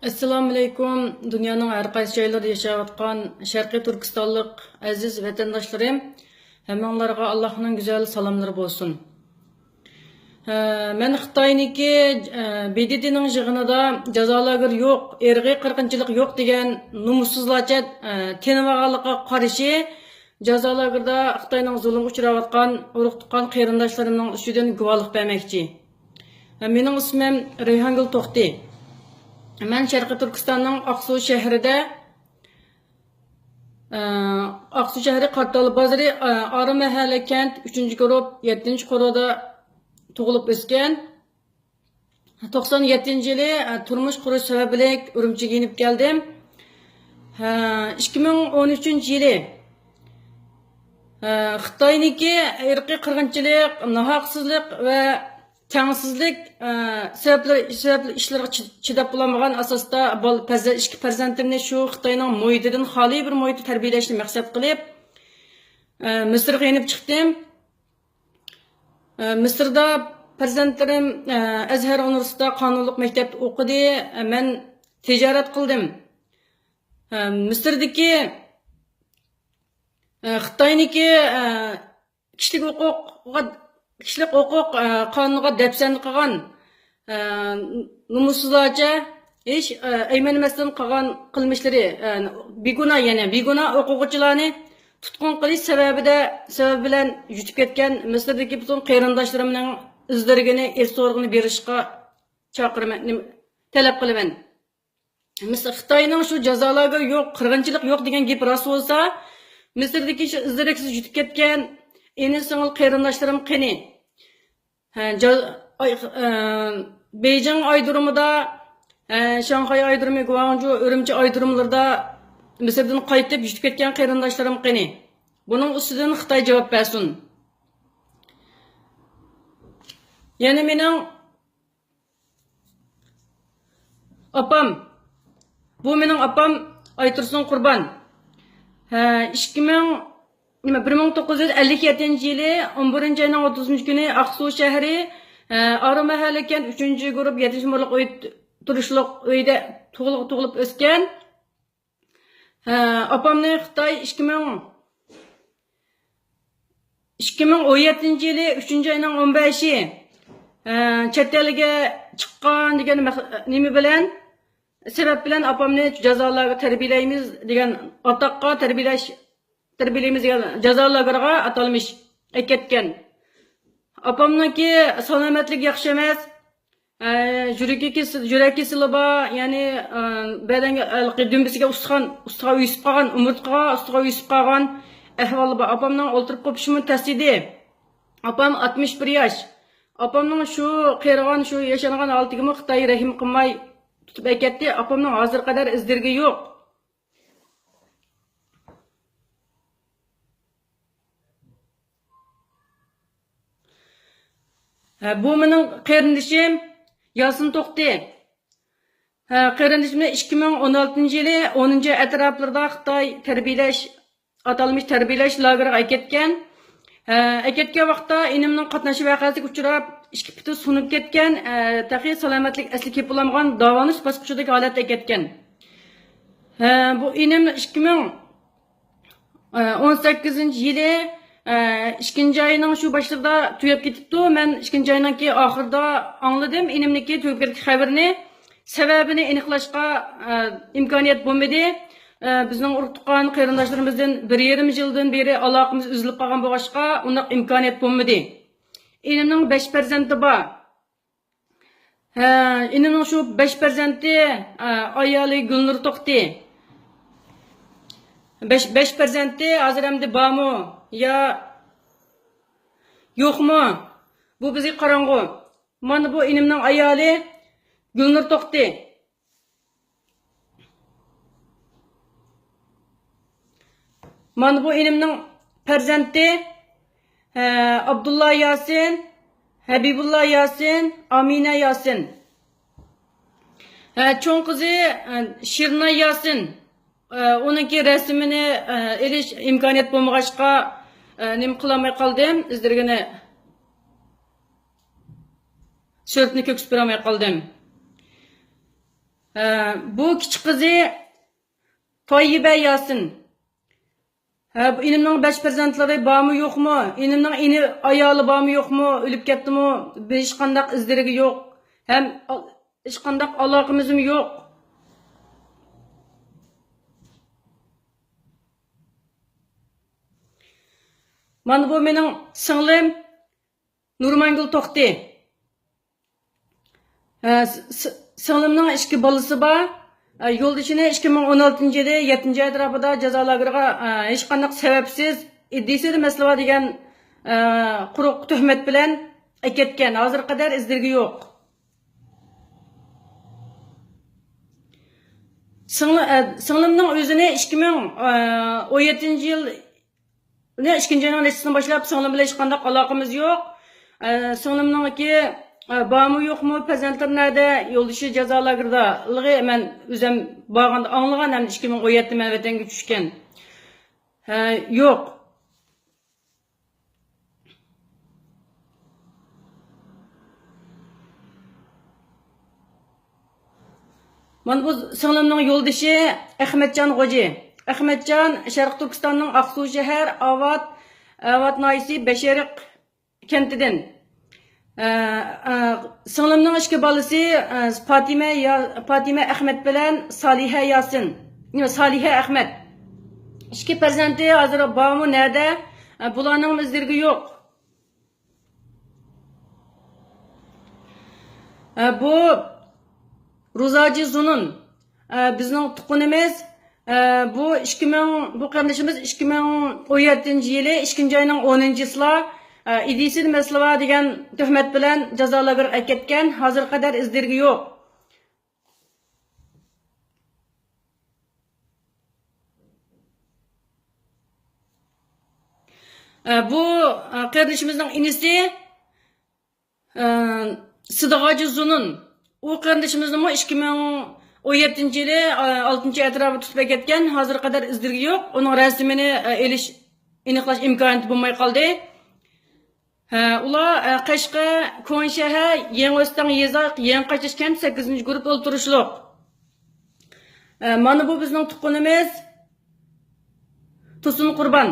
Assalamu alaykum. Dünyanın her qaysi joylarida yaşayotgan Sharqiy Turkistonlik aziz vatandaşlarım, hammalarga Allohning güzel salamlari bo'lsin. Men Xitoyniki BDTning yig'inida jazolar yo'q, irqiy qirg'inchilik yo'q degan numussizlarcha tenvaganlikqa qarshi jazolarda Xitoyning zulmga uchrayotgan urug' tuqqan qarindoshlarimning ustidan guvohlik bermoqchi. Mening ismim Rayhongul To'xti. Ben Şarkı Türkistan'ın Aksu şehrinde Aksu şehri Kartal Bazarı Arı Mahalle kent 3. grup 7. koruda doğulup ösken 97 yılı turmuş kuruş sebebiyle Ürümçi'ye inip geldim. 2013 yılı Xitoyniki irqiy qirg'inchilik, nohaqsizlik ve tengsizlik sebepli işlerge çidap bulamagan asasda iki farzandimni şu Xitoyning muhitidan xoli bir muhitda tarbiyalashni maqsad qilib Misrga inib chiqdim. Misrda farzandlarim Azhar universitetida qonunlik maktabda o'qidi. Men tijorat qildim. Misrdagi Xitoyniki kishilik huquq qonuniga dafsanda qilgan numussizlarcha ish aymanmasdan qilgan qilmishlari beguna o'quvchilarni tutqun qilish sababi bilan yutib ketgan Misrdagi butun qarindoshlarimning izlarini e'tiborga berishga chaqiraman, talab qilaman. Misr Xitoyning shu jazolarga yo'q, qirg'inchilik yo'q degan gap rost bo'lsa, Misrdagi shu izlariksiz yutib ketgan enisingil qarindoshlarim qani? Beijing aydırımında, Şanghay aydırımı, Guangzhou, Ürümçi aydırımlarda Mısır'dan qaytib yutib ketgan qarindoshlarım qani? Bunun ustidan Xitoy javob bersin. Yana mening opam, bu mening opam Aytursun Qurban. 1957 yılı 11. ayının 30. günü Aksu şehri Arı Mahalle kent 3. grup 7. numaralı turuşluq uyda tug'ilib o'sgan. Opamning Xitoy 2017 yılı 3. ayının 15'i chet elga chiqqan degan nima bilan sebep bilan opamni jazolarga tarbiyalaymiz degan ataqqa terbiyelerimiz jazolarga atalmış ketken. Apamnaki salomatlik yaxshi emas. Yurak kesili bor, ya'ni badanga dumbisiga ustiga uyushib qolgan, umurtqaga ustiga uyushib qolgan ahvoli bor. Apamning o'ltirib qolishi muntasidi. Apam 61 yosh. Apamning shu qirg'an, shu yashangan holatiga Xitoy rahim qilmay tutib ketdi. Apamning hozir qadar izdirgi yo'q. Bu mening qarindishim Yasin To'xti. Qarindishimni 2016 yılı 10. atroflarida Xitoy atalmış tarbiyalash lageriga ketgan. Ketgan vaqtda inimning qatnashish voqeasiga uchrab, ikki piti sunib ketgan, taqiy salomatlik asli kelib bo'lmagan davolash bosqichidagi holatda ketgan. Bu inim 2018 yılı ikinci ayının şu başlarda tüyüp gitipti. Ben ikinci ayınki ahırda anladım. İnimdeki tüyüp gittik haberini. Sebebini aniqlashga imkoniyat bo'lmadi. Bizning urug' tuqqan qarindoshlarımızdan 1,5 yıldan beri aloqamiz uzilib qolgan bo'lg'achqa undaq imkoniyat bo'lmadi. Inimning 5 farzandi bor. Inimning shu 5 farzandi ayoli Gulnur To'xti. 5 farzandi hozir hamda bormi? Ya yo'qmi? Bu bizga qarang'u. Mana bu inimning ayoli Gulnur To'xti. Mana bu inimning farzandi Abdullah Yasin, Habibullah Yasin, Amina Yasin. Cho'ng qizi Shirna Yasin. Onunki resmini erish imkoniyat bo'lmag'achqa nim qılamay qaldım, izdirgini suratni ko'ksib beramay qaldım. Bu küçük kızı Toyyibe Yasin. İnimning 5 farzandlari bormi yo'qmi? İnimning ini ayoli bormi yo'qmi? O'lib ketdimi? Hech qanday izdirigi yo'q. Ham hech qanday aloqamiz yo'q. Mana bu mening singlim Nurmangul To'xti. Singlimning 2 bolasi bor. Yo'ldishini 2016-yilda 7-oy atrofida jazo lageriga hech qanday sababsiz iddisiz masala degan quruq tuhmat bilan ketgan. Hozir qadar izdirgi yo'q. Singlimning o'zini 2017-yil 2-oyning nechisidan boshlab singlim bilan hech qanday aloqamiz yo'q. Singlimninki bormi yo'qmi, farzandlar nerede? Yo'ldishi jazo lagerida. Men o'zim borganda anglagan, ham 2017 men vatanga tushgan. Yo'q. Mana bu singlimning yo'ldishi Ahmadjon G'oji. Ahmadjon Sharq Turkistonning Aqsuv shahar Avat noyisi Bashariq kentidan. Singlimning 2 bolasi Fatima Ahmad bilan Soliha Yasin. Soliha Ahmad. 2 farzandi hozir bormi, nerede? Bularning izdirgi yo'q. Bu Ruzaji Zunun. Bizning tuqqunimiz bu qarindishimiz 2017-yili 2-oyning 10-yilida idisiz masala degan tuhmat bilan jazo lageriga ketgan. Hozir qadar izdirgi yo'q. Bu qarindishimizning inisi Sidigaji Zunun. U qarindishimizning 2017-yili 6-oy atrofida tutib ketgan. Hozir qadar izdirgi yo'q. Uning rasmini aniqlash imkoniyati bo'lmay qoldi. Ular Qashqa, Ko'nshahar, Yangioston Yezoq, Yangiqachish kent 8-guruh o'ltirishliq. Mana bu bizning tuqqunimiz To'sin Qurbon.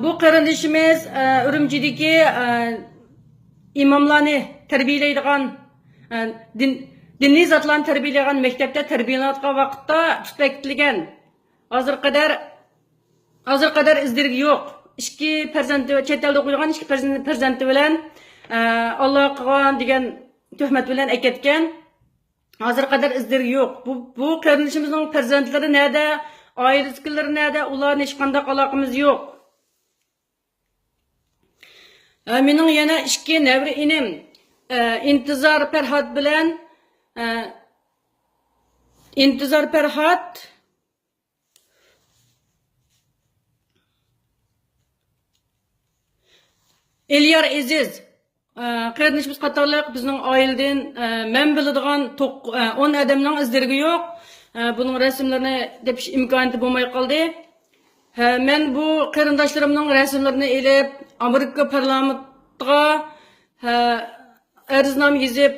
Bu qarindishimiz Urumchidagi imomlarni tarbiyalaydigan diniy zotlarni tarbiyalaydigan maktabda tarbiyalanayotgan vaqtda tutib ketilgan. Hozir qadar izdirgi yo'q. 2 farzandi chet elda o'qigan 2 farzandi bilan Alloh qilgan degan tuhmat bilan ketgan. Hozir qadar izdirgi yo'q. Bu qarindishimizning farzandlari nerede? Oilasilar nerede? Ularning hech qanday aloqamiz yo'q. Mening yana 2 navri inim Intizor Farhod bilan Intizor Farhod Elyar Aziz. Qarindishimiz qatorliq bizning oiladan men biladigan 10 odamning izdirgi yo'q. Buning rasmlarini tepish imkoniyati bo'lmay qoldi. Men bu qarindoshlarimning rasmlarini elib Amerika parlamentiga arznoma yozib,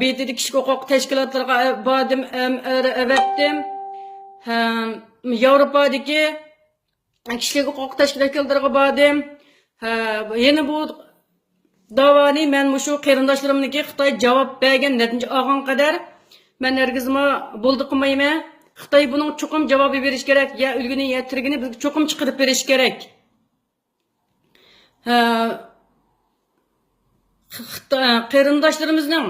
BTD kishilik huquq tashkilotlariga bordim, avatdim. Yevropadagi kishilik huquq tashkilotlariga bordim. Yana bu davoni men shu qarindoshlarimniki Xitoy javob bergan natija olgan qadar men hargizmi bo'ldi qilmayman. Xitoy buning chuqum javob berish kerak, ya ulguni ya tirgini bizga chuqum chiqarib berish kerak. Qarindoshlarimizning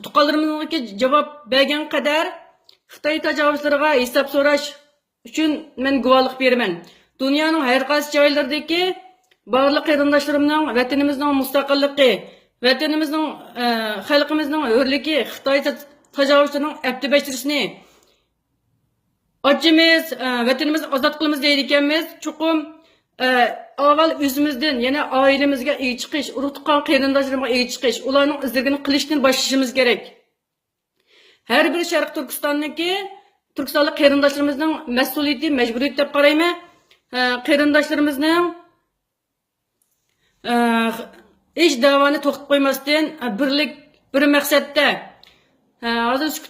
tuqqanlarimizga javob bergan qadar Xitoy tajovuzlariga hisob so'rash uchun men guvohlik beraman. Dunyoning har qaysi joylaridagi barliq qarindoshlarimning vatanimizning mustaqilligi, vatanimizning xalqimizning hurligi Xitoy tajovuzlarining abdibashtirishini ochimiz, vatanimizni ozod qilamiz deydi ekanmiz. Chuqum avval o'zimizdan, yana oilamizga ega chiqish, urug' tuqqan qarindoshlarimizga ega chiqish, ularning izligini qilishdan boshlashimiz kerak. Har bir Sharq Turkistonniki Turkistonlik qarindoshlarimizning mas'uliyati, majburiyati deb qarayman. Qarindoshlarimizning ish davoni to'xtatib qo'ymasdan birlik bir maqsadda Hozir shu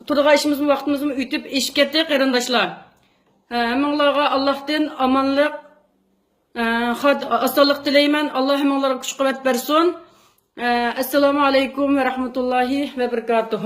turg'a ishimizni vaqtimizni o'tib ishib ketdi qarindoshlar. Hammanglarga Allohdan omonlik, osonlik tilayman. Alloh hammanglarga kuch-quvvat bersin. Assalomu alaykum va rahmatullohi va barakatuh.